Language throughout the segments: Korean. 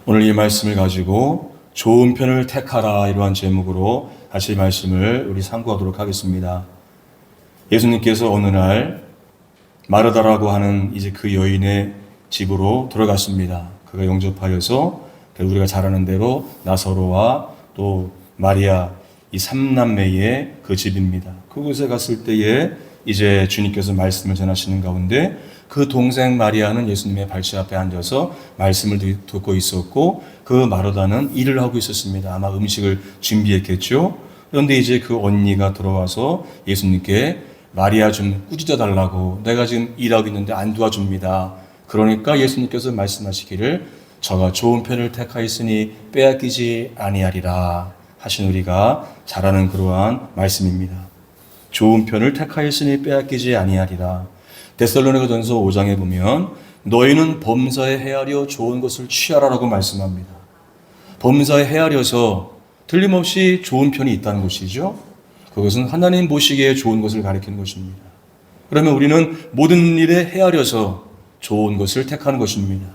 오늘 이 말씀을 가지고 좋은 편을 택하라 이러한 제목으로 다시 말씀을 우리 상고하도록 하겠습니다. 예수님께서 어느 날 마르다라고 하는 이제 그 여인의 집으로 들어갔습니다. 그가 영접하여서 우리가 잘 아는 대로 나사로와 또 마리아 이 삼남매의 그 집입니다. 그곳에 갔을 때에 이제 주님께서 말씀을 전하시는 가운데 그 동생 마리아는 예수님의 발치 앞에 앉아서 말씀을 듣고 있었고 그 마르다는 일을 하고 있었습니다. 아마 음식을 준비했겠죠. 그런데 이제 그 언니가 들어와서 예수님께 마리아 좀 꾸짖어 달라고, 내가 지금 일하고 있는데 안 도와줍니다. 그러니까 예수님께서 말씀하시기를 저가 좋은 편을 택하였으니 빼앗기지 아니하리라 하신 우리가 잘 아는 그러한 말씀입니다. 좋은 편을 택하였으니 빼앗기지 아니하리라. 데살로니가전서 5장에 보면 너희는 범사에 헤아려 좋은 것을 취하라라고 말씀합니다. 범사에 헤아려서 틀림없이 좋은 편이 있다는 것이죠. 그것은 하나님 보시기에 좋은 것을 가리키는 것입니다. 그러면 우리는 모든 일에 헤아려서 좋은 것을 택하는 것입니다.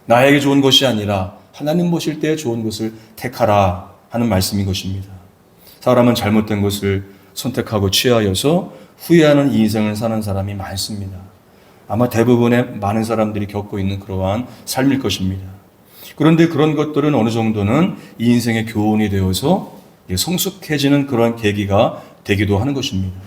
나에게 좋은 것이 아니라 하나님 보실 때 좋은 것을 택하라 하는 말씀인 것입니다. 사람은 잘못된 것을 선택하고 취하여서 후회하는 인생을 사는 사람이 많습니다. 아마 대부분의 많은 사람들이 겪고 있는 그러한 삶일 것입니다. 그런데 그런 것들은 어느 정도는 이 인생의 교훈이 되어서 성숙해지는 그런 계기가 되기도 하는 것입니다.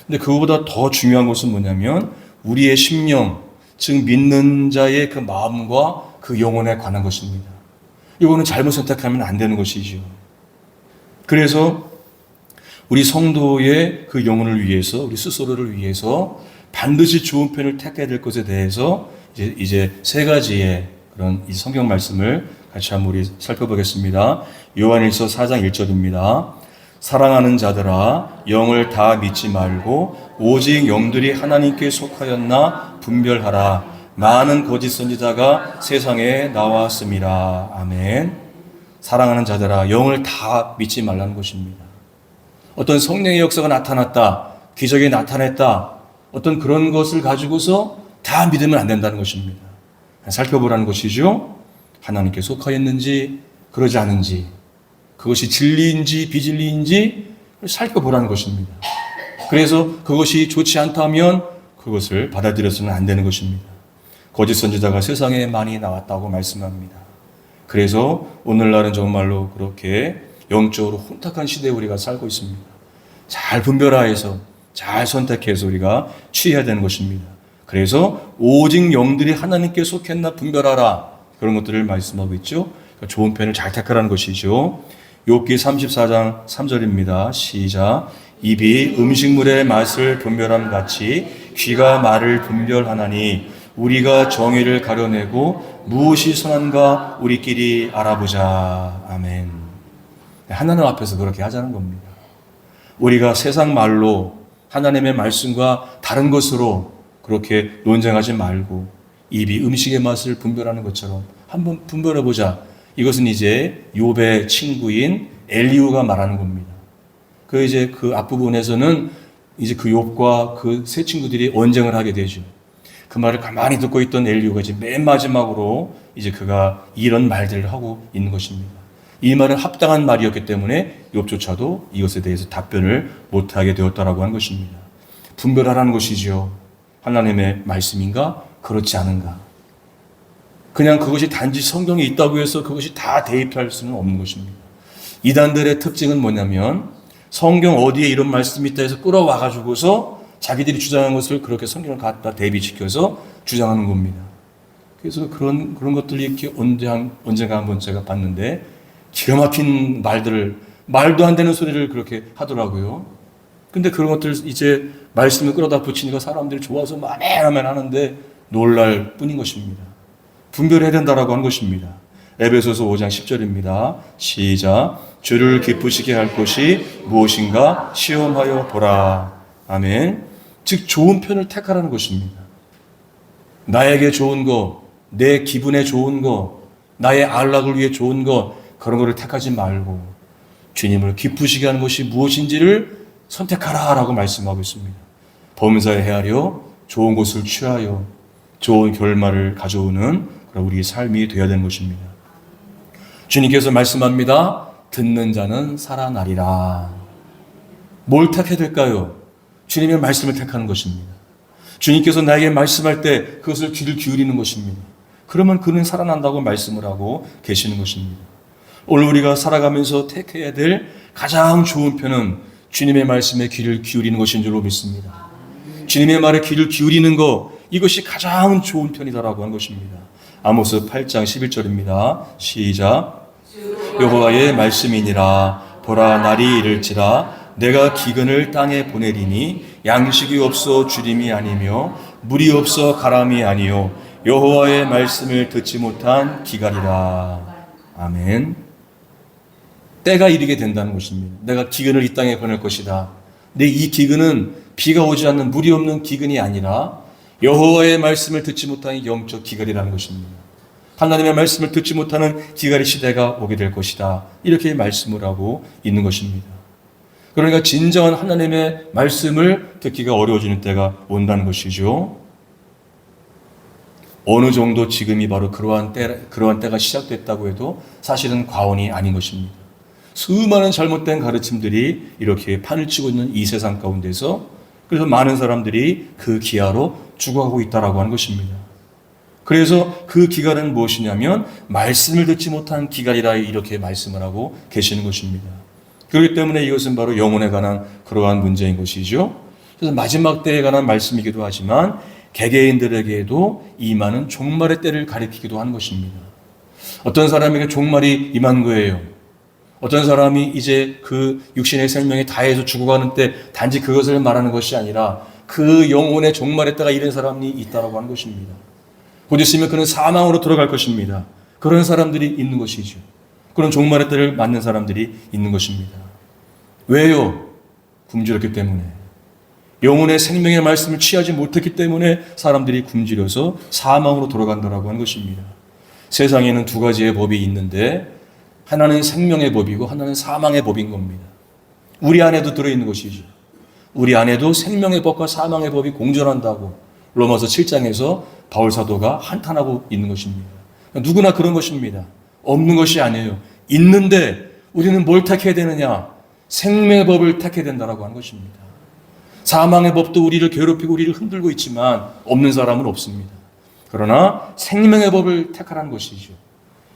근데 그거보다 더 중요한 것은 뭐냐면 우리의 심령, 즉 믿는 자의 그 마음과 그 영혼에 관한 것입니다. 이거는 잘못 선택하면 안 되는 것이죠. 그래서 우리 성도의 그 영혼을 위해서, 우리 스스로를 위해서 반드시 좋은 편을 택해야 될 것에 대해서 이제 세 가지의 그런 이 성경 말씀을 같이 한번 우리 살펴보겠습니다. 요한일서 4장 1절입니다. 사랑하는 자들아, 영을 다 믿지 말고 오직 영들이 하나님께 속하였나 분별하라. 많은 거짓 선지자가 세상에 나왔습니다. 아멘. 사랑하는 자들아, 영을 다 믿지 말라는 것입니다. 어떤 성령의 역사가 나타났다, 기적이 나타났다, 어떤 그런 것을 가지고서 다 믿으면 안 된다는 것입니다. 살펴보라는 것이죠. 하나님께 속하였는지 그러지 않은지, 그것이 진리인지 비진리인지 살펴보라는 것입니다. 그래서 그것이 좋지 않다면 그것을 받아들여서는 안 되는 것입니다. 거짓 선지자가 세상에 많이 나왔다고 말씀합니다. 그래서 오늘날은 정말로 그렇게 영적으로 혼탁한 시대에 우리가 살고 있습니다. 잘 분별하여서 잘 선택해서 우리가 취해야 되는 것입니다. 그래서 오직 영들이 하나님께 속했나 분별하라, 그런 것들을 말씀하고 있죠. 그러니까 좋은 편을 잘 택하라는 것이죠. 욥기 34장 3절입니다. 시작. 입이 음식물의 맛을 분별함 같이 귀가 말을 분별하나니 우리가 정의를 가려내고 무엇이 선한가 우리끼리 알아보자. 아멘. 하나님 앞에서 그렇게 하자는 겁니다. 우리가 세상 말로 하나님의 말씀과 다른 것으로 그렇게 논쟁하지 말고 입이 음식의 맛을 분별하는 것처럼 한번 분별해보자. 이것은 이제 욥의 친구인 엘리후가 말하는 겁니다. 이제 그 앞부분에서는 이제 그 욥과 그 세 친구들이 언쟁을 하게 되죠. 그 말을 가만히 듣고 있던 엘리후가 이제 맨 마지막으로 이제 그가 이런 말들을 하고 있는 것입니다. 이 말은 합당한 말이었기 때문에 욥조차도 이것에 대해서 답변을 못하게 되었다라고 하는 것입니다. 분별하라는 것이죠. 하나님의 말씀인가 그렇지 않은가. 그냥 그것이 단지 성경에 있다고 해서 그것이 다 대입할 수는 없는 것입니다. 이단들의 특징은 뭐냐면 성경 어디에 이런 말씀이 있다 해서 끌어와 가지고서 자기들이 주장한 것을 그렇게 성경을 갖다 대비시켜서 주장하는 겁니다. 그래서 그런 것들이 이렇게 언젠가 한번 제가 봤는데 기가 막힌 말도 안 되는 소리를 그렇게 하더라고요. 근데 그런 것들 이제 말씀을 끌어다 붙이니까 사람들이 좋아서 아멘 하는데 놀랄 뿐인 것입니다. 분별해야 된다라고 하는 것입니다. 에베소서 5장 10절입니다. 시작. 주를 기쁘시게 할 것이 무엇인가 시험하여 보라. 아멘. 즉 좋은 편을 택하라는 것입니다. 나에게 좋은 거, 내 기분에 좋은 거, 나의 안락을 위해 좋은 거, 그런 거를 택하지 말고 주님을 기쁘시게 하는 것이 무엇인지를 선택하라 라고 말씀하고 있습니다. 범사에 헤아려 좋은 것을 취하여 좋은 결말을 가져오는 그런 우리의 삶이 되어야 되는 것입니다. 주님께서 말씀합니다. 듣는 자는 살아나리라. 뭘 택해야 될까요? 주님의 말씀을 택하는 것입니다. 주님께서 나에게 말씀할 때 그것을 귀를 기울이는 것입니다. 그러면 그는 살아난다고 말씀을 하고 계시는 것입니다. 오늘 우리가 살아가면서 택해야 될 가장 좋은 편은 주님의 말씀에 귀를 기울이는 것인 줄로 믿습니다. 주님의 말에 귀를 기울이는 것, 이것이 가장 좋은 편이다라고 하는 것입니다. 아모스 8장 11절입니다. 시작. 여호와의 말씀이니라. 보라, 날이 이를지라 내가 기근을 땅에 보내리니 양식이 없어 주림이 아니며 물이 없어 가람이 아니요 여호와의 말씀을 듣지 못한 기갈이라. 아멘. 때가 이르게 된다는 것입니다. 내가 기근을 이 땅에 보낼 것이다. 근데 이 기근은 비가 오지 않는 물이 없는 기근이 아니라 여호와의 말씀을 듣지 못하는 영적 기갈이라는 것입니다. 하나님의 말씀을 듣지 못하는 기갈의 시대가 오게 될 것이다. 이렇게 말씀을 하고 있는 것입니다. 그러니까 진정한 하나님의 말씀을 듣기가 어려워지는 때가 온다는 것이죠. 어느 정도 지금이 바로 그러한 때가 시작됐다고 해도 사실은 과언이 아닌 것입니다. 수많은 잘못된 가르침들이 이렇게 판을 치고 있는 이 세상 가운데서 그래서 많은 사람들이 그 기아로 죽어가고 있다라고 하는 것입니다. 그래서 그 기갈은 무엇이냐면 말씀을 듣지 못한 기갈이라 이렇게 말씀을 하고 계시는 것입니다. 그렇기 때문에 이것은 바로 영혼에 관한 그러한 문제인 것이죠. 그래서 마지막 때에 관한 말씀이기도 하지만 개개인들에게도 임하는 종말의 때를 가리키기도 하는 것입니다. 어떤 사람에게 종말이 임한 거예요. 어떤 사람이 이제 그 육신의 생명이 다해서 죽어가는 때 단지 그것을 말하는 것이 아니라 그 영혼의 종말의 때가 이른 사람이 있다라고 하는 것입니다. 곧 있으면 그는 사망으로 들어갈 것입니다. 그런 사람들이 있는 것이죠. 그런 종말의 때를 맞는 사람들이 있는 것입니다. 왜요? 굶주렸기 때문에. 영혼의 생명의 말씀을 취하지 못했기 때문에 사람들이 굶주려서 사망으로 돌아간다라고 하는 것입니다. 세상에는 두 가지의 법이 있는데 하나는 생명의 법이고 하나는 사망의 법인 겁니다. 우리 안에도 들어있는 것이죠. 우리 안에도 생명의 법과 사망의 법이 공존한다고 로마서 7장에서 바울 사도가 한탄하고 있는 것입니다. 누구나 그런 것입니다. 없는 것이 아니에요. 있는데 우리는 뭘 택해야 되느냐? 생명의 법을 택해야 된다라고 하는 것입니다. 사망의 법도 우리를 괴롭히고 우리를 흔들고 있지만 없는 사람은 없습니다. 그러나 생명의 법을 택하라는 것이죠.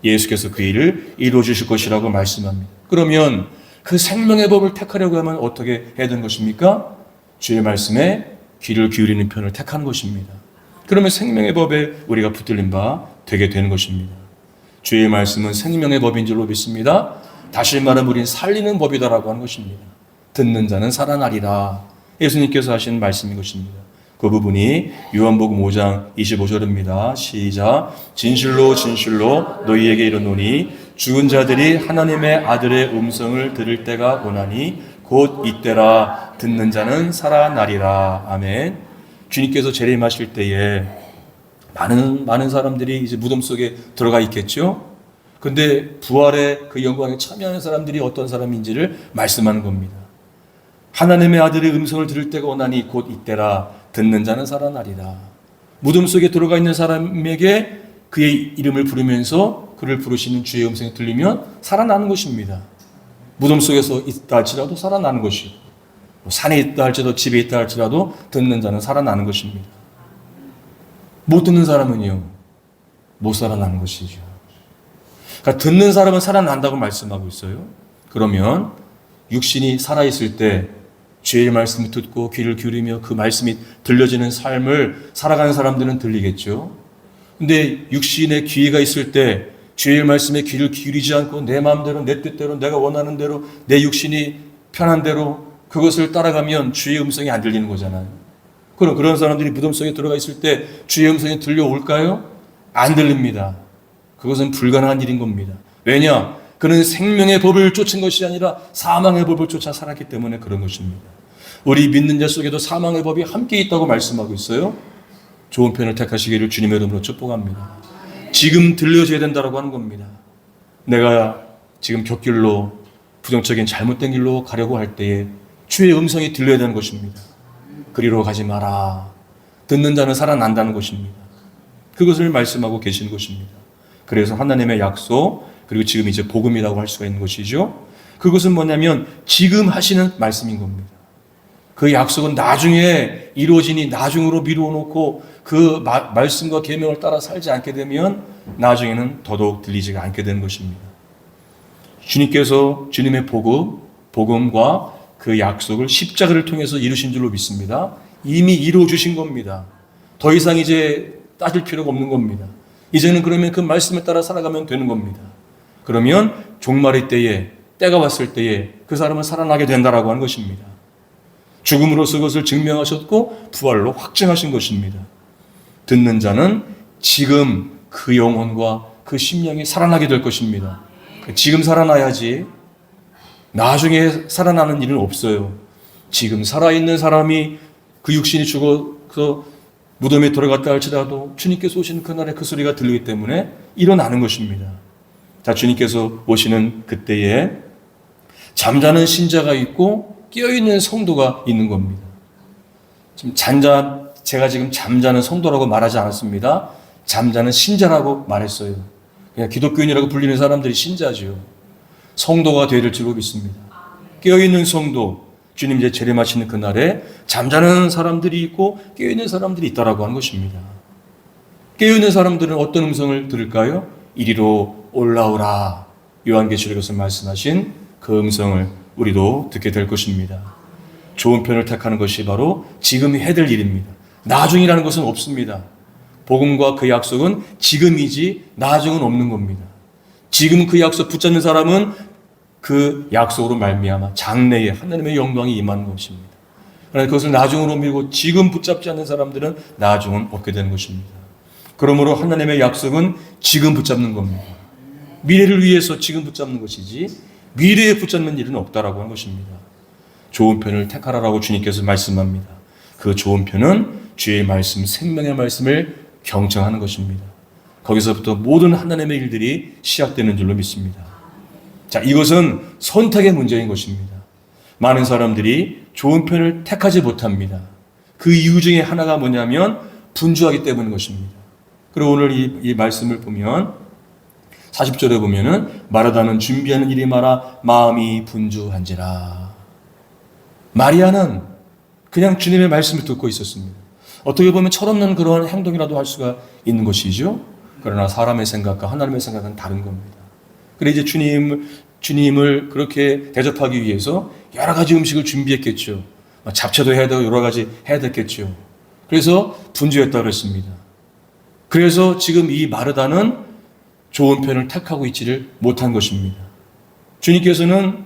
예수께서 그 일을 이루어 주실 것이라고 말씀합니다. 그러면 그 생명의 법을 택하려고 하면 어떻게 해야 되는 것입니까? 주의 말씀에 귀를 기울이는 편을 택하는 것입니다. 그러면 생명의 법에 우리가 붙들린 바 되게 되는 것입니다. 주의 말씀은 생명의 법인 줄로 믿습니다. 다시 말하면 우리는 살리는 법이다라고 하는 것입니다. 듣는 자는 살아나리라. 예수님께서 하신 말씀인 것입니다. 그 부분이 요한복음 5장 25절입니다. 시작. 진실로 진실로 너희에게 이르노니 죽은 자들이 하나님의 아들의 음성을 들을 때가 오나니 곧 이때라. 듣는 자는 살아나리라. 아멘. 주님께서 재림하실 때에 많은 사람들이 이제 무덤 속에 들어가 있겠죠. 근데 부활의 그 영광에 참여하는 사람들이 어떤 사람인지를 말씀하는 겁니다. 하나님의 아들의 음성을 들을 때가 오나니 곧 이때라. 듣는 자는 살아나리라. 무덤 속에 들어가 있는 사람에게 그의 이름을 부르면서 그를 부르시는 주의 음성이 들리면 살아나는 것입니다. 무덤 속에서 있다 할지라도 살아나는 것이고 산에 있다 할지라도 집에 있다 할지라도 듣는 자는 살아나는 것입니다. 못 듣는 사람은요, 못 살아나는 것이죠. 그러니까 듣는 사람은 살아난다고 말씀하고 있어요. 그러면 육신이 살아있을 때 주의 말씀을 듣고 귀를 기울이며 그 말씀이 들려지는 삶을 살아가는 사람들은 들리겠죠. 근데 육신의 귀가 있을 때 주의 말씀에 귀를 기울이지 않고 내 마음대로 내 뜻대로 내가 원하는 대로 내 육신이 편한 대로 그것을 따라가면 주의 음성이 안 들리는 거잖아요. 그럼 그런 사람들이 무덤 속에 들어가 있을 때 주의 음성이 들려올까요? 안 들립니다. 그것은 불가능한 일인 겁니다. 왜냐? 그는 생명의 법을 쫓은 것이 아니라 사망의 법을 쫓아 살았기 때문에 그런 것입니다. 우리 믿는 자 속에도 사망의 법이 함께 있다고 말씀하고 있어요. 좋은 편을 택하시기를 주님의 이름으로 축복합니다. 지금 들려줘야 된다고 하는 겁니다. 내가 지금 곁길로 부정적인 잘못된 길로 가려고 할 때에 주의 음성이 들려야 되는 것입니다. 그리로 가지 마라. 듣는 자는 살아난다는 것입니다. 그것을 말씀하고 계시는 것입니다. 그래서 하나님의 약속, 그리고 지금 이제 복음이라고 할 수가 있는 것이죠. 그것은 뭐냐면 지금 하시는 말씀인 겁니다. 그 약속은 나중에 이루어지니 나중으로 미루어 놓고 그 말씀과 계명을 따라 살지 않게 되면 나중에는 더더욱 들리지가 않게 되는 것입니다. 주님께서 주님의 복음과 그 약속을 십자가를 통해서 이루신 줄로 믿습니다. 이미 이루어 주신 겁니다. 더 이상 이제 따질 필요가 없는 겁니다. 이제는 그러면 그 말씀을 따라 살아가면 되는 겁니다. 그러면 종말의 때에, 때가 왔을 때에 그 사람은 살아나게 된다라고 하는 것입니다. 죽음으로써 그것을 증명하셨고 부활로 확증하신 것입니다. 듣는 자는 지금 그 영혼과 그 심령이 살아나게 될 것입니다. 지금 살아나야지 나중에 살아나는 일은 없어요. 지금 살아있는 사람이 그 육신이 죽어서 무덤에 들어갔다 할지라도 주님께서 오시는 그날에 그 소리가 들리기 때문에 일어나는 것입니다. 자, 주님께서 오시는 그때에 잠자는 신자가 있고 깨어있는 성도가 있는 겁니다. 제가 지금 잠자는 성도라고 말하지 않았습니다. 잠자는 신자라고 말했어요. 그냥 기독교인이라고 불리는 사람들이 신자죠. 성도가 되릴 줄로 믿습니다. 깨어있는 성도, 주님 이제 재림하시는 그날에 잠자는 사람들이 있고 깨어있는 사람들이 있다라고 하는 것입니다. 깨어있는 사람들은 어떤 음성을 들을까요? 이리로 올라오라. 요한계시록에서 말씀하신 그 음성을 우리도 듣게 될 것입니다. 좋은 편을 택하는 것이 바로 지금 해야 될 일입니다. 나중이라는 것은 없습니다. 복음과 그 약속은 지금이지 나중은 없는 겁니다. 지금 그 약속 붙잡는 사람은 그 약속으로 말미암아 장래에 하나님의 영광이 임하는 것입니다. 그러나 그것을 나중으로 밀고 지금 붙잡지 않는 사람들은 나중은 없게 되는 것입니다. 그러므로 하나님의 약속은 지금 붙잡는 겁니다. 미래를 위해서 지금 붙잡는 것이지 미래에 붙잡는 일은 없다라고 하는 것입니다. 좋은 편을 택하라라고 주님께서 말씀합니다. 그 좋은 편은 주의 말씀, 생명의 말씀을 경청하는 것입니다. 거기서부터 모든 하나님의 일들이 시작되는 줄로 믿습니다. 자, 이것은 선택의 문제인 것입니다. 많은 사람들이 좋은 편을 택하지 못합니다. 그 이유 중에 하나가 뭐냐면 분주하기 때문인 것입니다. 그리고 오늘 이 말씀을 보면 40절에 보면은 마르다는 준비하는 일이 많아 마음이 분주한지라. 마리아는 그냥 주님의 말씀을 듣고 있었습니다. 어떻게 보면 철없는 그런 행동이라도 할 수가 있는 것이죠. 그러나 사람의 생각과 하나님의 생각은 다른 겁니다. 그래서 이제 주님을 그렇게 대접하기 위해서 여러 가지 음식을 준비했겠죠. 잡채도 해야 되고 여러 가지 해야 됐겠죠. 그래서 분주했다고 그랬습니다. 그래서 지금 이 마르다는 좋은 편을 택하고 있지를 못한 것입니다. 주님께서는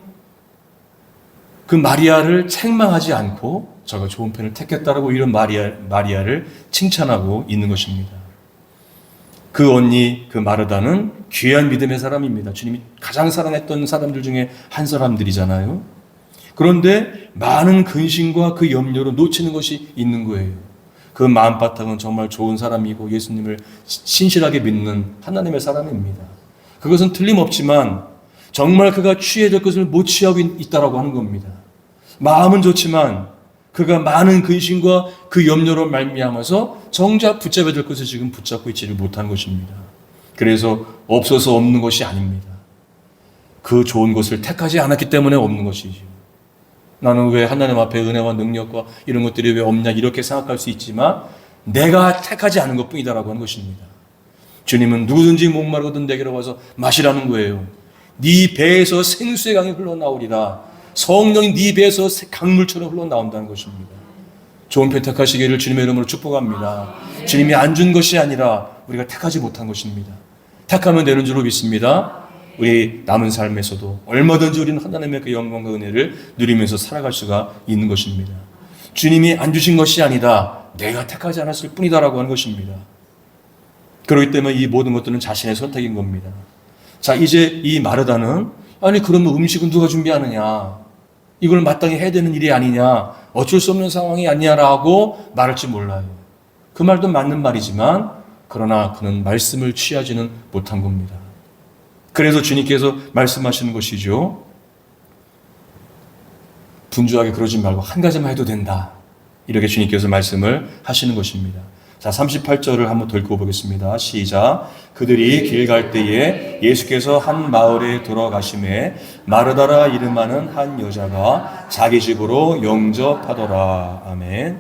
그 마리아를 책망하지 않고 저가 좋은 편을 택했다라고 이런 마리아를 칭찬하고 있는 것입니다. 그 언니, 그 마르다는 귀한 믿음의 사람입니다. 주님이 가장 사랑했던 사람들 중에 한 사람들이잖아요. 그런데 많은 근심과 그 염려로 놓치는 것이 있는 거예요. 그 마음바탕은 정말 좋은 사람이고 예수님을 신실하게 믿는 하나님의 사람입니다. 그것은 틀림없지만 정말 그가 취해야 될 것을 못 취하고 있다라고 하는 겁니다. 마음은 좋지만 그가 많은 근심과 그 염려로 말미암아서 정작 붙잡아야 될 것을 지금 붙잡고 있지를 못하는 것입니다. 그래서 없어서 없는 것이 아닙니다. 그 좋은 것을 택하지 않았기 때문에 없는 것이죠. 나는 왜 하나님 앞에 은혜와 능력과 이런 것들이 왜 없냐 이렇게 생각할 수 있지만 내가 택하지 않은 것뿐이다라고 하는 것입니다. 주님은 누구든지 목마르거든 내게로 와서 마시라는 거예요. 네 배에서 생수의 강이 흘러나오리라. 성령이 네 배에서 강물처럼 흘러나온다는 것입니다. 좋은 편 택하시기를 주님의 이름으로 축복합니다. 주님이 안 준 것이 아니라 우리가 택하지 못한 것입니다. 택하면 되는 줄로 믿습니다. 우리 남은 삶에서도 얼마든지 우리는 하나님의 그 영광과 은혜를 누리면서 살아갈 수가 있는 것입니다. 주님이 안 주신 것이 아니다. 내가 택하지 않았을 뿐이다라고 하는 것입니다. 그렇기 때문에 이 모든 것들은 자신의 선택인 겁니다. 자, 이제 이 마르다는 아니 그러면 음식은 누가 준비하느냐? 이걸 마땅히 해야 되는 일이 아니냐? 어쩔 수 없는 상황이 아니냐라고 말할지 몰라요. 그 말도 맞는 말이지만 그러나 그는 말씀을 취하지는 못한 겁니다. 그래서 주님께서 말씀하시는 것이죠. 분주하게 그러지 말고 한 가지만 해도 된다. 이렇게 주님께서 말씀을 하시는 것입니다. 자, 38절을 한번 더 읽어보겠습니다. 시작. 그들이 길 갈 때에 예수께서 한 마을에 들어가심에 마르다라 이름하는 한 여자가 자기 집으로 영접하더라. 아멘.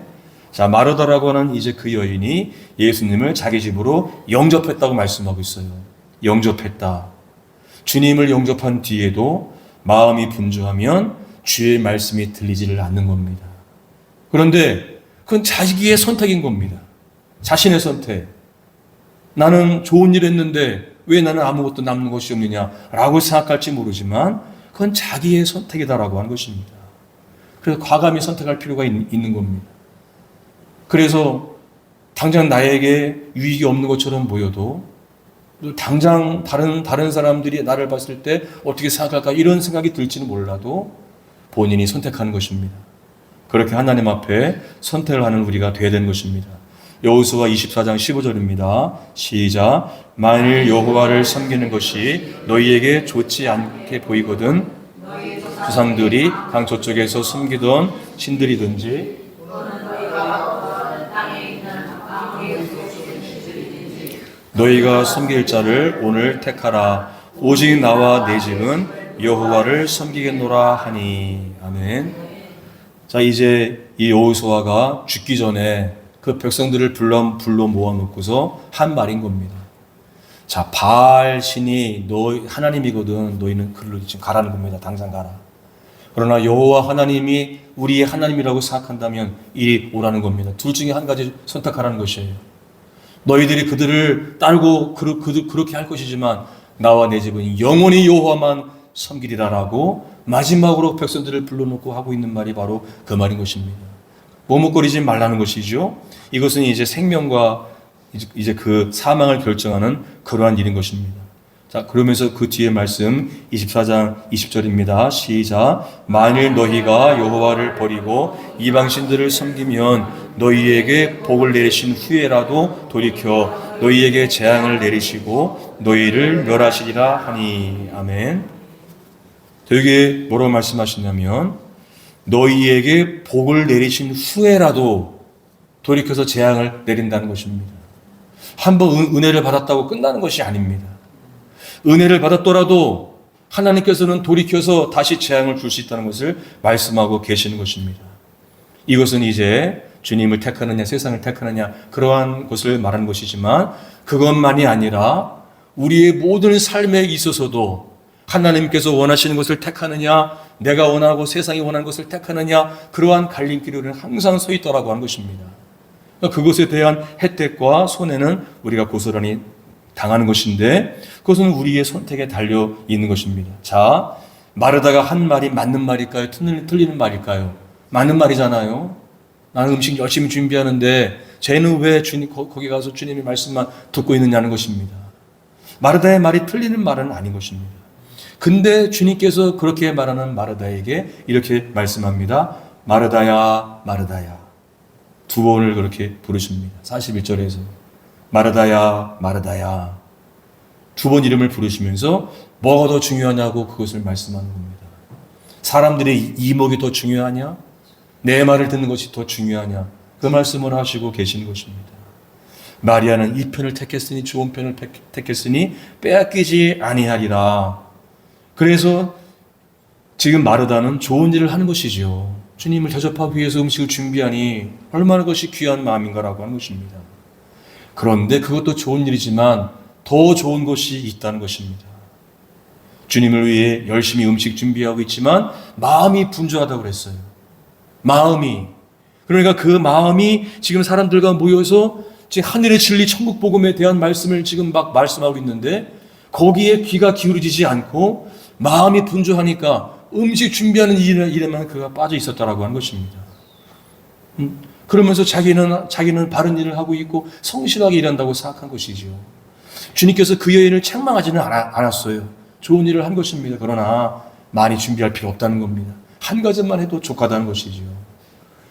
자, 마르다라고 하는 이제 그 여인이 예수님을 자기 집으로 영접했다고 말씀하고 있어요. 영접했다. 주님을 영접한 뒤에도 마음이 분주하면 주의 말씀이 들리지를 않는 겁니다. 그런데 그건 자기의 선택인 겁니다. 자신의 선택. 나는 좋은 일 했는데 왜 나는 아무것도 남는 것이 없느냐라고 생각할지 모르지만 그건 자기의 선택이다라고 하는 것입니다. 그래서 과감히 선택할 필요가 있는 겁니다. 그래서 당장 나에게 유익이 없는 것처럼 보여도 당장 다른 사람들이 나를 봤을 때 어떻게 생각할까 이런 생각이 들지는 몰라도 본인이 선택하는 것입니다. 그렇게 하나님 앞에 선택을 하는 우리가 되어야 되는 것입니다. 여호수아 24장 15절입니다. 시작. 만일 여호와를 섬기는 것이 너희에게 좋지 않게 보이거든 조상들이 강 저쪽에서 섬기던 신들이든지 너희가 섬길 자를 오늘 택하라. 오직 나와 내 집은 여호와를 섬기겠노라 하니. 아멘. 자, 이제 이 여호수아가 죽기 전에 그 백성들을 불러 모아놓고서 한 말인 겁니다. 자, 바알 신이 너 하나님이거든. 너희는 그를 지금 가라는 겁니다. 당장 가라. 그러나 여호와 하나님이 우리의 하나님이라고 생각한다면 이리 오라는 겁니다. 둘 중에 한 가지 선택하라는 것이에요. 너희들이 그들을 따르고 그렇게 할 것이지만 나와 내 집은 영원히 여호와만 섬기리라라고 마지막으로 백성들을 불러놓고 하고 있는 말이 바로 그 말인 것입니다. 머뭇거리지 말라는 것이죠. 이것은 이제 생명과 이제 그 사망을 결정하는 그러한 일인 것입니다. 자, 그러면서 그 뒤에 말씀 24장 20절입니다. 시작. 만일 너희가 여호와를 버리고 이방신들을 섬기면 너희에게 복을 내리신 후에라도 돌이켜 너희에게 재앙을 내리시고 너희를 멸하시리라 하니. 아멘. 여기에 뭐라고 말씀하시냐면 너희에게 복을 내리신 후에라도 돌이켜서 재앙을 내린다는 것입니다. 한번 은혜를 받았다고 끝나는 것이 아닙니다. 은혜를 받았더라도 하나님께서는 돌이켜서 다시 재앙을 줄 수 있다는 것을 말씀하고 계시는 것입니다. 이것은 이제 주님을 택하느냐 세상을 택하느냐 그러한 것을 말하는 것이지만 그것만이 아니라 우리의 모든 삶에 있어서도 하나님께서 원하시는 것을 택하느냐 내가 원하고 세상이 원하는 것을 택하느냐 그러한 갈림길을 항상 서 있더라고 하는 것입니다. 그것에 대한 혜택과 손해는 우리가 고스란히 당하는 것인데 그것은 우리의 선택에 달려 있는 것입니다. 자, 마르다가 한 말이 맞는 말일까요? 틀리는 말일까요? 맞는 말이잖아요. 나는 음식 열심히 준비하는데 쟤는 왜 거기 가서 주님의 말씀만 듣고 있느냐는 것입니다. 마르다의 말이 틀리는 말은 아닌 것입니다. 근데 주님께서 그렇게 말하는 마르다에게 이렇게 말씀합니다. 마르다야, 마르다야. 두 번을 그렇게 부르십니다. 41절에서. 마르다야, 마르다야. 두 번 이름을 부르시면서 뭐가 더 중요하냐고 그것을 말씀하는 겁니다. 사람들의 이목이 더 중요하냐? 내 말을 듣는 것이 더 중요하냐? 그 말씀을 하시고 계시는 것입니다. 마리아는 이 편을 택했으니 좋은 편을 택했으니 빼앗기지 아니하리라. 그래서 지금 마르다는 좋은 일을 하는 것이죠. 주님을 대접하기 위해서 음식을 준비하니 얼마나 그것이 귀한 마음인가라고 하는 것입니다. 그런데 그것도 좋은 일이지만 더 좋은 것이 있다는 것입니다. 주님을 위해 열심히 음식 준비하고 있지만 마음이 분주하다고 그랬어요. 마음이. 그러니까 그 마음이 지금 사람들과 모여서 지금 하늘의 진리 천국 복음에 대한 말씀을 지금 막 말씀하고 있는데 거기에 귀가 기울이지 않고 마음이 분주하니까 음식 준비하는 일에만 그가 빠져 있었다라고 하는 것입니다. 그러면서 자기는 바른 일을 하고 있고 성실하게 일한다고 생각한 것이죠. 주님께서 그 여인을 책망하지는 않았어요. 좋은 일을 한 것입니다. 그러나 많이 준비할 필요 없다는 겁니다. 한 가지만 해도 족하다는 것이죠.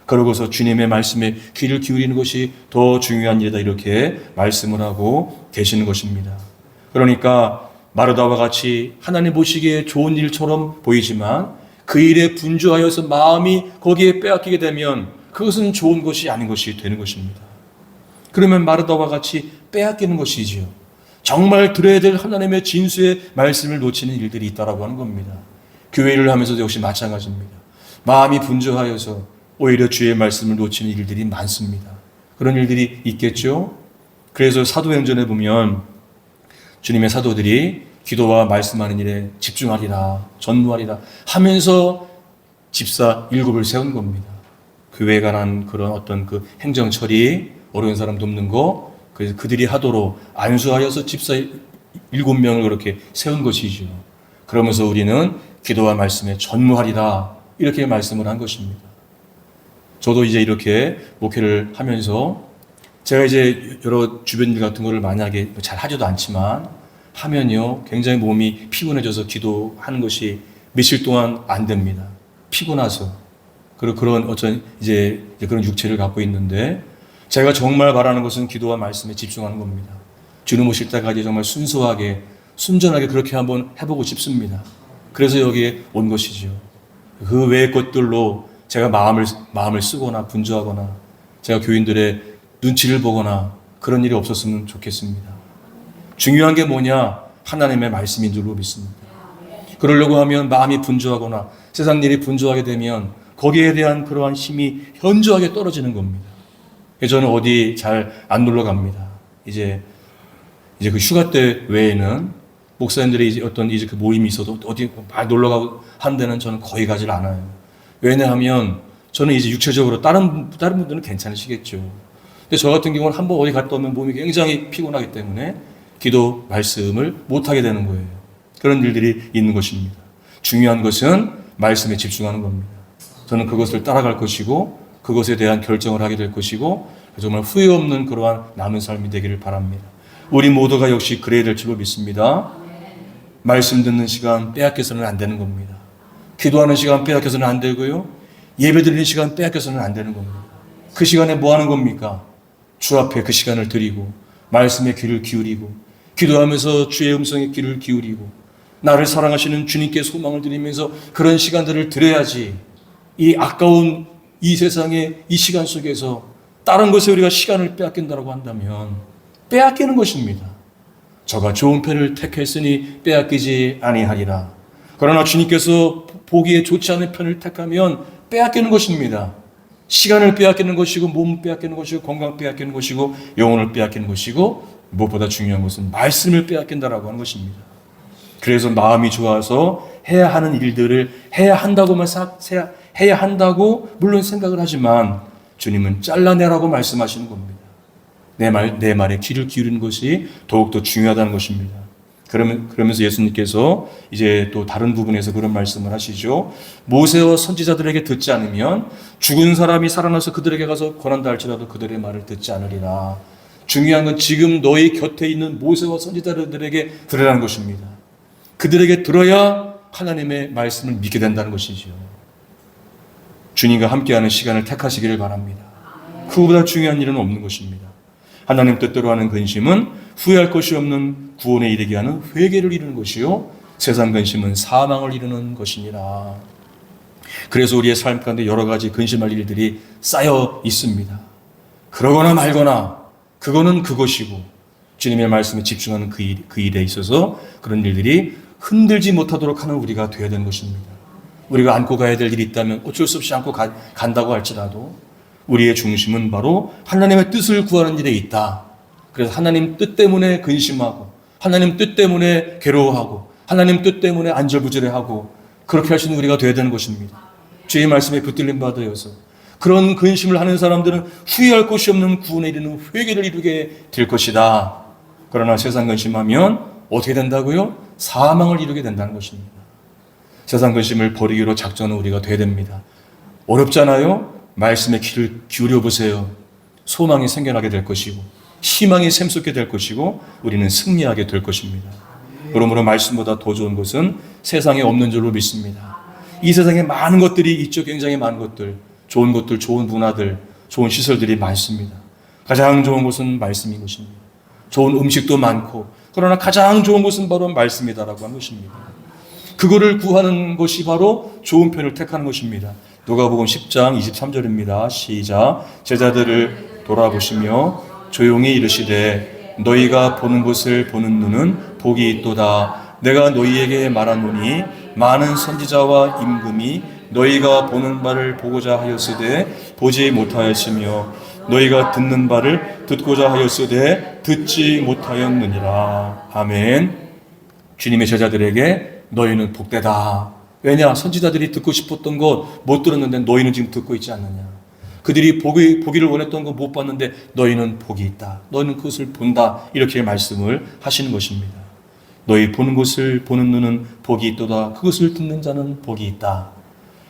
그러고서 주님의 말씀에 귀를 기울이는 것이 더 중요한 일이다 이렇게 말씀을 하고 계시는 것입니다. 그러니까 마르다와 같이 하나님 보시기에 좋은 일처럼 보이지만 그 일에 분주하여서 마음이 거기에 빼앗기게 되면 그것은 좋은 것이 아닌 것이 되는 것입니다. 그러면 마르다와 같이 빼앗기는 것이지요. 정말 들어야 될 하나님의 진수의 말씀을 놓치는 일들이 있다라고 하는 겁니다. 교회 일을 하면서도 역시 마찬가지입니다. 마음이 분주하여서 오히려 주의 말씀을 놓치는 일들이 많습니다. 그런 일들이 있겠죠. 그래서 사도행전에 보면 주님의 사도들이 기도와 말씀하는 일에 집중하리라, 전무하리라 하면서 집사 7을 세운 겁니다. 교회에 관한 그런 어떤 그 행정 처리, 어려운 사람 돕는 거, 그래서 그들이 하도록 안수하여서 집사 7명을 그렇게 세운 것이죠. 그러면서 우리는 기도와 말씀에 전무하리라 이렇게 말씀을 한 것입니다. 저도 이제 이렇게 목회를 하면서 제가 이제 여러 주변 일 같은 거를 만약에 잘 하지도 않지만 하면요 굉장히 몸이 피곤해져서 기도하는 것이 며칠 동안 안 됩니다. 피곤해서. 그리고 그런 어떤 이제 그런 육체를 갖고 있는데 제가 정말 바라는 것은 기도와 말씀에 집중하는 겁니다. 주님 오실 때까지 정말 순수하게 순전하게 그렇게 한번 해보고 싶습니다. 그래서 여기에 온 것이죠. 그 외의 것들로 제가 마음을 쓰거나 분주하거나 제가 교인들의 눈치를 보거나 그런 일이 없었으면 좋겠습니다. 중요한 게 뭐냐? 하나님의 말씀인 줄로 믿습니다. 그러려고 하면 마음이 분주하거나 세상 일이 분주하게 되면 거기에 대한 그러한 힘이 현저하게 떨어지는 겁니다. 저는 어디 잘 안 놀러 갑니다. 이제 그 휴가 때 외에는 목사님들이 이제 어떤 이제 그 모임이 있어도 어디 막 놀러 가고 한 데는 저는 거의 가질 않아요. 왜냐하면 저는 이제 육체적으로 다른 분들은 괜찮으시겠죠. 근데 저 같은 경우는 한번 어디 갔다 오면 몸이 굉장히 피곤하기 때문에 기도 말씀을 못 하게 되는 거예요. 그런 일들이 있는 것입니다. 중요한 것은 말씀에 집중하는 겁니다. 저는 그것을 따라갈 것이고 그것에 대한 결정을 하게 될 것이고 정말 후회 없는 그러한 남은 삶이 되기를 바랍니다. 우리 모두가 역시 그래야 될 줄로 믿습니다. 말씀 듣는 시간 빼앗겨서는 안 되는 겁니다. 기도하는 시간 빼앗겨서는 안 되고요. 예배 드리는 시간 빼앗겨서는 안 되는 겁니다. 그 시간에 뭐 하는 겁니까? 주 앞에 그 시간을 드리고 말씀에 귀를 기울이고 기도하면서 주의 음성에 귀를 기울이고 나를 사랑하시는 주님께 소망을 드리면서 그런 시간들을 드려야지 이 아까운 이 세상의 이 시간 속에서 다른 것에 우리가 시간을 빼앗긴다고 한다면 빼앗기는 것입니다. 저가 좋은 편을 택했으니 빼앗기지 아니하리라. 그러나 주님께서 보기에 좋지 않은 편을 택하면 빼앗기는 것입니다. 시간을 빼앗기는 것이고 몸을 빼앗기는 것이고 건강 빼앗기는 것이고 영혼을 빼앗기는 것이고 무엇보다 중요한 것은 말씀을 빼앗긴다라고 하는 것입니다. 그래서 마음이 좋아서 해야 하는 일들을 해야 한다고 물론 생각을 하지만 주님은 잘라내라고 말씀하시는 겁니다. 내 말에 귀를 기울이는 것이 더욱더 중요하다는 것입니다. 그러면서 예수님께서 이제 또 다른 부분에서 그런 말씀을 하시죠. 모세와 선지자들에게 듣지 않으면 죽은 사람이 살아나서 그들에게 가서 권한다 할지라도 그들의 말을 듣지 않으리라. 중요한 건 지금 너희 곁에 있는 모세와 선지자들에게 들으라는 것입니다. 그들에게 들어야 하나님의 말씀을 믿게 된다는 것이죠. 주님과 함께하는 시간을 택하시기를 바랍니다. 그보다 중요한 일은 없는 것입니다. 하나님 뜻대로 하는 근심은 후회할 것이 없는 구원에 이르게 하는 회개를 이루는 것이요 세상 근심은 사망을 이루는 것이니라. 그래서 우리의 삶 가운데 여러 가지 근심할 일들이 쌓여 있습니다. 그러거나 말거나 그거는 그것이고 주님의 말씀에 집중하는 그 일에 있어서 그런 일들이 흔들지 못하도록 하는 우리가 되어야 되는 것입니다. 우리가 안고 가야 될 일이 있다면 어쩔 수 없이 안고 간다고 할지라도 우리의 중심은 바로 하나님의 뜻을 구하는 일에 있다. 그래서 하나님 뜻 때문에 근심하고 하나님 뜻 때문에 괴로워하고 하나님 뜻 때문에 안절부절해하고 그렇게 하시는 우리가 되어야 되는 것입니다. 주의 말씀에 붙들림 받아여서 그런 근심을 하는 사람들은 후회할 것이 없는 구원에 이르는 회개를 이루게 될 것이다. 그러나 세상 근심하면 어떻게 된다고요? 사망을 이루게 된다는 것입니다. 세상 근심을 버리기로 작정하는 우리가 되어야 됩니다. 어렵잖아요? 말씀에 귀를 기울여 보세요. 소망이 생겨나게 될 것이고 희망이 샘솟게 될 것이고 우리는 승리하게 될 것입니다. 그러므로 말씀보다 더 좋은 것은 세상에 없는 줄로 믿습니다. 이 세상에 많은 것들이 있죠. 굉장히 많은 것들. 좋은 것들, 좋은 문화들, 좋은 시설들이 많습니다. 가장 좋은 것은 말씀인 것입니다. 좋은 음식도 많고 그러나 가장 좋은 것은 바로 말씀이다라고 하는 것입니다. 그거를 구하는 것이 바로 좋은 편을 택하는 것입니다. 누가복음 10장 23절입니다. 시작. 제자들을 돌아보시며 조용히 이르시되 너희가 보는 것을 보는 눈은 복이 있도다. 내가 너희에게 말하노니 많은 선지자와 임금이 너희가 보는 바를 보고자 하였으되 보지 못하였으며 너희가 듣는 바를 듣고자 하였으되 듣지 못하였느니라. 아멘. 주님의 제자들에게 너희는 복되다. 왜냐? 선지자들이 듣고 싶었던 것 못 들었는데 너희는 지금 듣고 있지 않느냐. 그들이 보기를 원했던 거 못 봤는데 너희는 복이 있다. 너희는 그것을 본다. 이렇게 말씀을 하시는 것입니다. 너희 보는 것을 보는 눈은 복이 있도다. 그것을 듣는 자는 복이 있다.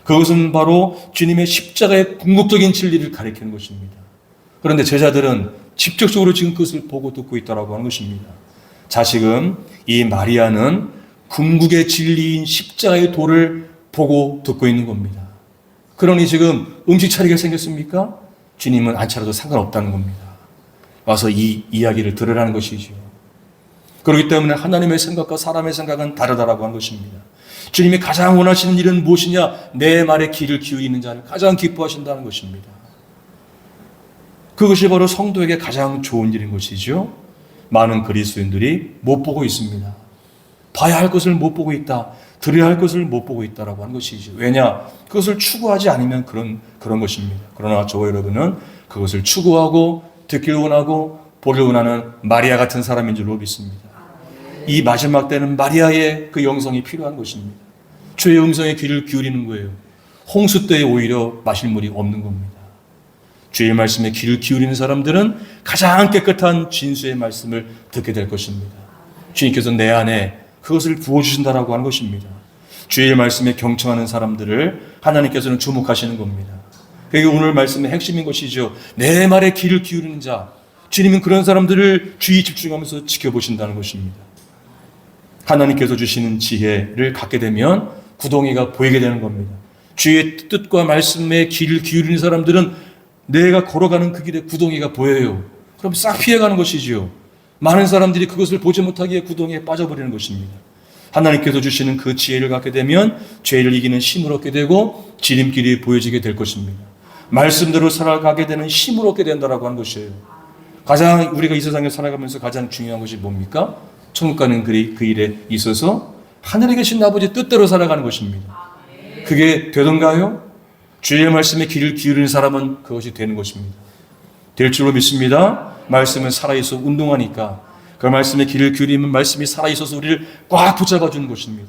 그것은 바로 주님의 십자가의 궁극적인 진리를 가리키는 것입니다. 그런데 제자들은 직접적으로 지금 그것을 보고 듣고 있다라고 하는 것입니다. 자, 지금 이 마리아는 궁극의 진리인 십자가의 도를 보고 듣고 있는 겁니다. 그러니 지금 음식 차리게 생겼습니까? 주님은 안 차려도 상관없다는 겁니다. 와서 이 이야기를 들으라는 것이죠. 그렇기 때문에 하나님의 생각과 사람의 생각은 다르다라고 하는 것입니다. 주님이 가장 원하시는 일은 무엇이냐? 내 말에 귀를 기울이는 자를 가장 기뻐하신다는 것입니다. 그것이 바로 성도에게 가장 좋은 일인 것이죠. 많은 그리스도인들이 못 보고 있습니다. 봐야 할 것을 못 보고 있다. 들어야 할 것을 못 보고 있다라고 하는 것이죠. 왜냐? 그것을 추구하지 않으면 그런 것입니다. 그러나 저와 여러분은 그것을 추구하고 듣길 원하고 보길 원하는 마리아 같은 사람인 줄로 믿습니다. 이 마지막 때는 마리아의 그 영성이 필요한 것입니다. 주의 음성에 귀를 기울이는 거예요. 홍수 때에 오히려 마실 물이 없는 겁니다. 주의 말씀에 귀를 기울이는 사람들은 가장 깨끗한 진수의 말씀을 듣게 될 것입니다. 주님께서 내 안에 그것을 부어주신다라고 하는 것입니다. 주의 말씀에 경청하는 사람들을 하나님께서는 주목하시는 겁니다. 그게 오늘 말씀의 핵심인 것이죠. 내 말에 귀를 기울이는 자, 주님은 그런 사람들을 주의 집중하면서 지켜보신다는 것입니다. 하나님께서 주시는 지혜를 갖게 되면 구덩이가 보이게 되는 겁니다. 주의 뜻과 말씀에 귀를 기울이는 사람들은 내가 걸어가는 그 길에 구덩이가 보여요. 그럼 싹 피해가는 것이지요. 많은 사람들이 그것을 보지 못하기에 구덩이에 빠져버리는 것입니다. 하나님께서 주시는 그 지혜를 갖게 되면 죄를 이기는 힘을 얻게 되고 지름길이 보여지게 될 것입니다. 말씀대로 살아가게 되는 힘을 얻게 된다라고 하는 것이에요. 가장 우리가 이 세상에 살아가면서 가장 중요한 것이 뭡니까? 천국 가는 그 일에 있어서 하늘에 계신 아버지 뜻대로 살아가는 것입니다. 그게 되던가요? 주의 말씀에 귀를 기울이는 사람은 그것이 되는 것입니다. 될 줄로 믿습니다. 말씀은 살아있어 운동하니까 그 말씀에 귀를 기울이면 말씀이 살아있어서 우리를 꽉 붙잡아주는 것입니다.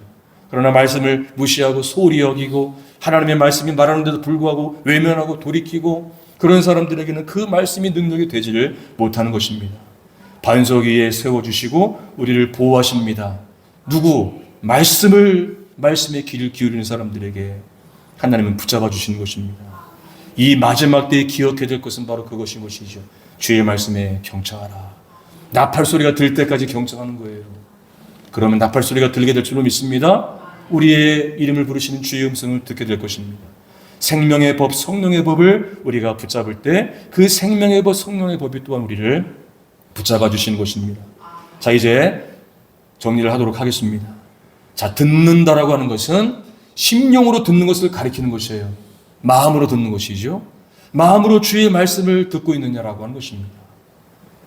그러나 말씀을 무시하고 소홀히 여기고 하나님의 말씀이 말하는데도 불구하고 외면하고 돌이키고 그런 사람들에게는 그 말씀이 능력이 되지를 못하는 것입니다. 반석 위에 세워주시고 우리를 보호하십니다. 누구? 말씀에 귀를 기울이는 사람들에게 하나님은 붙잡아 주시는 것입니다. 이 마지막 때에 기억해야 될 것은 바로 그것인 것이죠. 주의 말씀에 경청하라. 나팔 소리가 들 때까지 경청하는 거예요. 그러면 나팔 소리가 들게 될 줄로 믿습니다. 우리의 이름을 부르시는 주의 음성을 듣게 될 것입니다. 생명의 법, 성령의 법을 우리가 붙잡을 때 그 생명의 법, 성령의 법이 또한 우리를 붙잡아 주시는 것입니다. 자, 이제 정리를 하도록 하겠습니다. 자, 듣는다라고 하는 것은 심령으로 듣는 것을 가리키는 것이에요. 마음으로 듣는 것이죠. 마음으로 주의 말씀을 듣고 있느냐라고 하는 것입니다.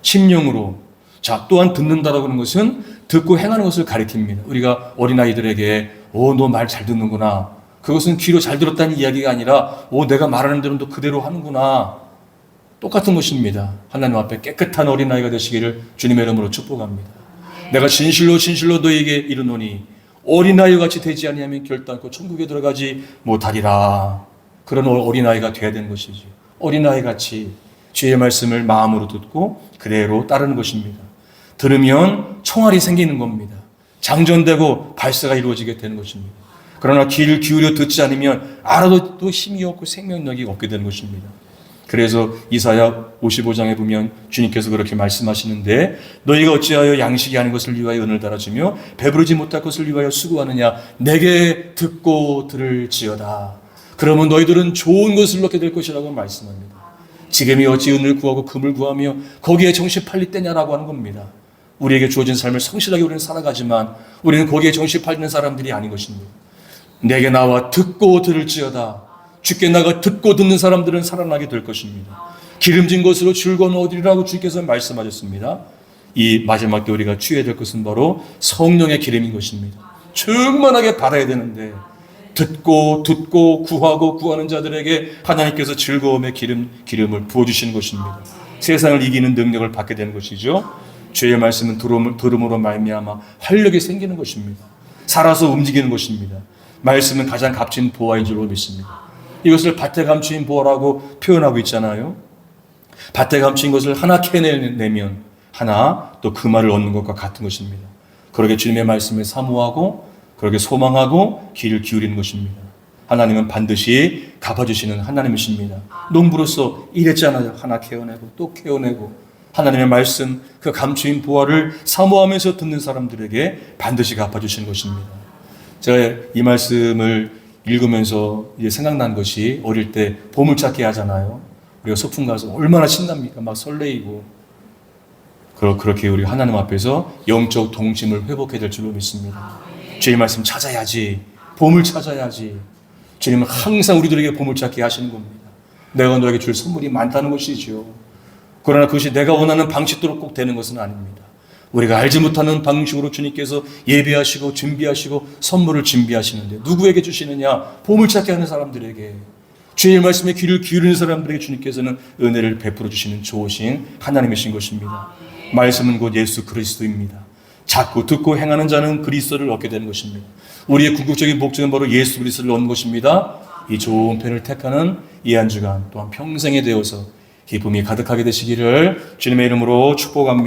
심령으로. 자, 또한 듣는다라고 하는 것은 듣고 행하는 것을 가리킵니다. 우리가 어린아이들에게 너 말 잘 듣는구나. 그것은 귀로 잘 들었다는 이야기가 아니라 내가 말하는 대로 너 그대로 하는구나. 똑같은 것입니다. 하나님 앞에 깨끗한 어린아이가 되시기를 주님의 이름으로 축복합니다. 내가 진실로 너희에게 이르노니 어린아이 같이 되지 아니하면 결단코 천국에 들어가지 못하리라. 그런 어린아이가 되어야 되는 것이지. 어린아이 같이 주의 말씀을 마음으로 듣고 그대로 따르는 것입니다. 들으면 총알이 생기는 겁니다. 장전되고 발사가 이루어지게 되는 것입니다. 그러나 귀를 기울여 듣지 않으면 알아도 또 힘이 없고 생명력이 없게 되는 것입니다. 그래서 이사야 55장에 보면 주님께서 그렇게 말씀하시는데 너희가 어찌하여 양식이 아닌 것을 위하여 은을 달아주며 배부르지 못할 것을 위하여 수고하느냐. 내게 듣고 들을지어다. 그러면 너희들은 좋은 것을 얻게 될 것이라고 말씀합니다. 지금이 어찌 은을 구하고 금을 구하며 거기에 정신 팔릴 때냐라고 하는 겁니다. 우리에게 주어진 삶을 성실하게 우리는 살아가지만 우리는 거기에 정신 팔리는 사람들이 아닌 것입니다. 내게 나와 듣고 들을지어다. 주께 나가 듣고 듣는 사람들은 살아나게 될 것입니다. 기름진 것으로 즐거운 얻으리라고 주께서 말씀하셨습니다. 이 마지막 때 우리가 취해야 될 것은 바로 성령의 기름인 것입니다. 충만하게 받아야 되는데 듣고 구하고 구하는 자들에게 하나님께서 즐거움의 기름을 부어주시는 것입니다. 세상을 이기는 능력을 받게 되는 것이죠. 주의 말씀은 들음으로 말미암아 활력이 생기는 것입니다. 살아서 움직이는 것입니다. 말씀은 가장 값진 보화인 줄로 믿습니다. 이것을 밭에 감추인 보화라고 표현하고 있잖아요. 밭에 감추인 것을 하나 캐내면 하나 또 그 말을 얻는 것과 같은 것입니다. 그러게 주님의 말씀을 사모하고 그러게 소망하고 귀를 기울이는 것입니다. 하나님은 반드시 갚아주시는 하나님이십니다. 농부로서 일했잖아요. 하나 캐어내고 또 캐어내고 하나님의 말씀 그 감추인 보화를 사모하면서 듣는 사람들에게 반드시 갚아주시는 것입니다. 제가 이 말씀을 읽으면서 이제 생각난 것이 어릴 때 보물찾기 하잖아요. 우리가 소풍 가서 얼마나 신납니까? 막 설레이고 그렇게 우리 하나님 앞에서 영적 동심을 회복해야 될 줄로 믿습니다. 주의 말씀 찾아야지. 보물 찾아야지. 주님은 항상 우리들에게 보물찾기 하시는 겁니다. 내가 너에게 줄 선물이 많다는 것이죠. 그러나 그것이 내가 원하는 방식대로 꼭 되는 것은 아닙니다. 우리가 알지 못하는 방식으로 주님께서 예배하시고 준비하시고 선물을 준비하시는데 누구에게 주시느냐? 보물찾기 하는 사람들에게, 주의 말씀에 귀를 기울이는 사람들에게 주님께서는 은혜를 베풀어 주시는 좋으신 하나님이신 것입니다. 말씀은 곧 예수 그리스도입니다. 자꾸 듣고 행하는 자는 그리스도를 얻게 되는 것입니다. 우리의 궁극적인 목적은 바로 예수 그리스도를 얻는 것입니다. 이 좋은 편을 택하는 이 한 주간 또한 평생에 되어서 기쁨이 가득하게 되시기를 주님의 이름으로 축복합니다.